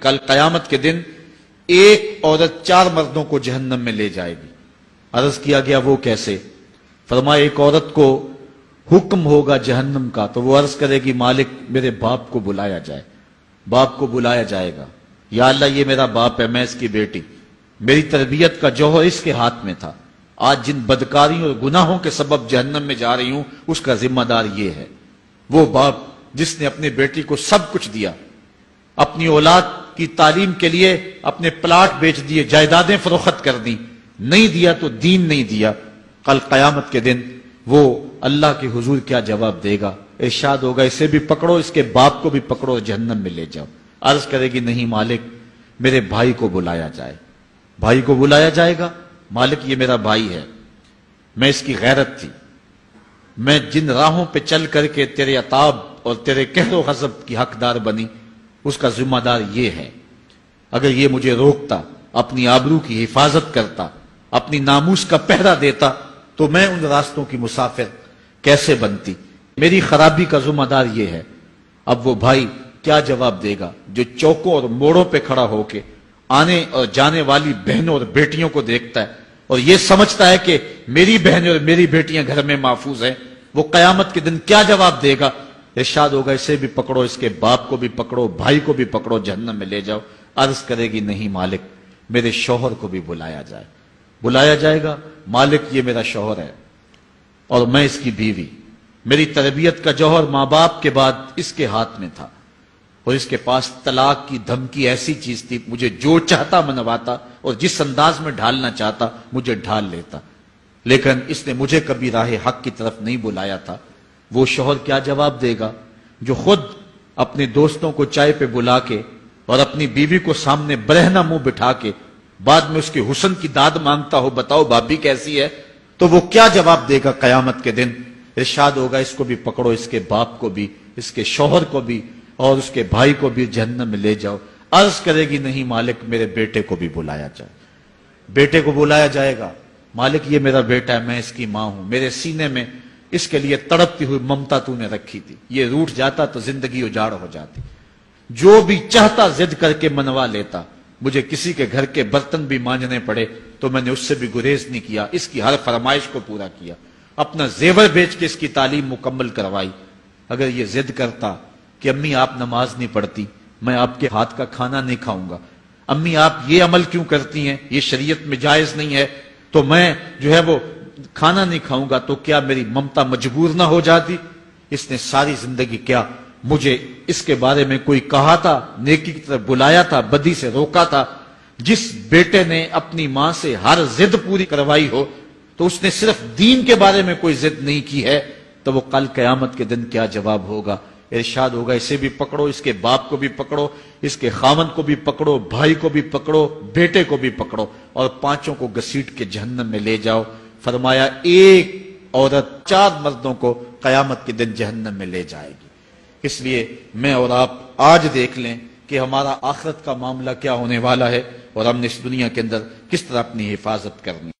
کل قیامت کے دن ایک عورت 4 مردوں کو جہنم میں لے جائے گی۔ عرض کیا گیا وہ کیسے؟ فرمایا ایک عورت کو حکم ہوگا جہنم کا تو وہ عرض کرے گی مالک میرے باپ کو بلایا جائے، باپ کو بلایا جائے گا، یا اللہ یہ میرا باپ ہے، میں اس کی بیٹی، میری تربیت کا جوہر اس کے ہاتھ میں تھا، آج جن بدکاریوں اور گناہوں کے سبب جہنم میں جا رہی ہوں اس کا ذمہ دار یہ ہے۔ وہ باپ جس نے اپنے بیٹی کو سب کچھ دیا، اپنی اولاد کی تعلیم کے لیے اپنے پلاٹ بیچ دیے، جائیدادیں فروخت کر دی، نہیں دیا تو دین نہیں دیا، کل قیامت کے دن وہ اللہ کے حضور کیا جواب دے گا؟ ارشاد ہوگا اسے بھی پکڑو، اس کے باپ کو بھی پکڑو، جہنم میں لے جاؤ۔ عرض کرے گی نہیں مالک میرے بھائی کو بلایا جائے، بھائی کو بلایا جائے گا، مالک یہ میرا بھائی ہے، میں اس کی غیرت تھی، میں جن راہوں پہ چل کر کے تیرے عتاب اور تیرے قہر و غضب کی حقدار بنی اس کا ذمہ دار یہ ہے، اگر یہ مجھے روکتا، اپنی آبرو کی حفاظت کرتا، اپنی ناموس کا پہرا دیتا تو میں ان راستوں کی مسافر کیسے بنتی؟ میری خرابی کا ذمہ دار یہ ہے۔ اب وہ بھائی کیا جواب دے گا جو چوکوں اور موڑوں پہ کھڑا ہو کے آنے اور جانے والی بہنوں اور بیٹیوں کو دیکھتا ہے اور یہ سمجھتا ہے کہ میری بہنیں اور میری بیٹیاں گھر میں محفوظ ہیں؟ وہ قیامت کے دن کیا جواب دے گا؟ ارشاد ہوگا اسے بھی پکڑو، اس کے باپ کو بھی پکڑو، بھائی کو بھی پکڑو، جہنم میں لے جاؤ۔ عرض کرے گی نہیں مالک میرے شوہر کو بھی بلایا جائے، بلایا جائے گا، مالک یہ میرا شوہر ہے اور میں اس کی بیوی، میری تربیت کا جوہر ماں باپ کے بعد اس کے ہاتھ میں تھا اور اس کے پاس طلاق کی دھمکی ایسی چیز تھی، مجھے جو چاہتا منواتا اور جس انداز میں ڈھالنا چاہتا مجھے ڈھال لیتا، لیکن اس نے مجھے کبھی راہ حق کی طرف نہیں بلایا تھا۔ وہ شوہر کیا جواب دے گا جو خود اپنے دوستوں کو چائے پہ بلا کے اور اپنی بیوی کو سامنے برہنہ منہ بٹھا کے بعد میں اس کے حسن کی داد مانگتا ہو، بتاؤ بھابی کیسی ہے؟ تو وہ کیا جواب دے گا قیامت کے دن؟ ارشاد ہوگا اس کو بھی پکڑو، اس کے باپ کو بھی، اس کے شوہر کو بھی اور اس کے بھائی کو بھی جہنم میں لے جاؤ۔ عرض کرے گی نہیں مالک میرے بیٹے کو بھی بلایا جائے، بیٹے کو بلایا جائے گا، مالک یہ میرا بیٹا ہے، میں اس کی ماں ہوں، میرے سینے میں اس کے لیے تڑپتی ہوئی ممتا تو نے رکھی تھی، یہ روٹھ جاتا تو زندگی اجاڑ ہو جاتی، جو بھی چاہتا ضد کر کے منوا لیتا، مجھے کسی کے گھر کے برتن بھی مانجنے پڑے تو میں نے اس سے بھی گریز نہیں کیا، اس کی ہر فرمائش کو پورا کیا، اپنا زیور بیچ کے اس کی تعلیم مکمل کروائی۔ اگر یہ ضد کرتا کہ امی آپ نماز نہیں پڑھتی، میں آپ کے ہاتھ کا کھانا نہیں کھاؤں گا، امی آپ یہ عمل کیوں کرتی ہیں، یہ شریعت میں جائز نہیں ہے، تو میں جو ہے وہ کھانا نہیں کھاؤں گا، تو کیا میری ممتا مجبور نہ ہو جاتی؟ اس نے ساری زندگی کیا مجھے اس کے بارے میں کوئی کہا تھا، نیکی کی طرف بلایا تھا، بدی سے روکا تھا؟ جس بیٹے نے اپنی ماں سے ہر ضد پوری کروائی ہو تو اس نے صرف دین کے بارے میں کوئی ضد نہیں کی ہے، تو وہ کل قیامت کے دن کیا جواب ہوگا؟ ارشاد ہوگا اسے بھی پکڑو، اس کے باپ کو بھی پکڑو، اس کے خاوند کو بھی پکڑو، بھائی کو بھی پکڑو، بیٹے کو بھی پکڑو اور 5 کو گھسیٹ کے جہنم میں لے جاؤ۔ فرمایا ایک عورت 4 مردوں کو قیامت کے دن جہنم میں لے جائے گی۔ اس لیے میں اور آپ آج دیکھ لیں کہ ہمارا آخرت کا معاملہ کیا ہونے والا ہے اور ہم نے اس دنیا کے اندر کس طرح اپنی حفاظت کرنی ہے۔